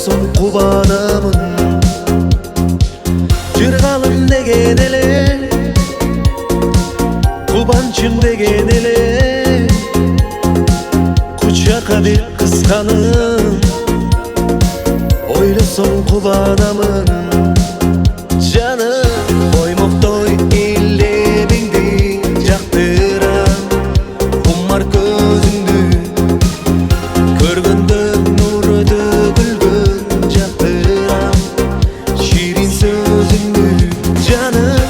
ойлосом кубанамын. Жыргалым деген эле, кубанчым деген эле, кучакка бир кысканып ойлосом кубанамын. Жаным коймоктой илебиңди жактырам, кумар көзүңдү көргөндө нуру төгүлгөн жактырам, ширин сөзүңдү жаным.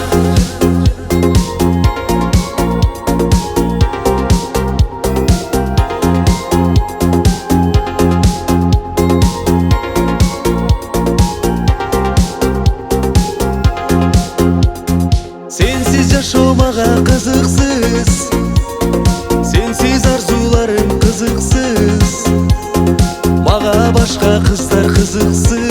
Сенсиз жашоо мага кызыксыз, сенсиз арзууларым кызыксыз, мага башка кыздар кызыксыз.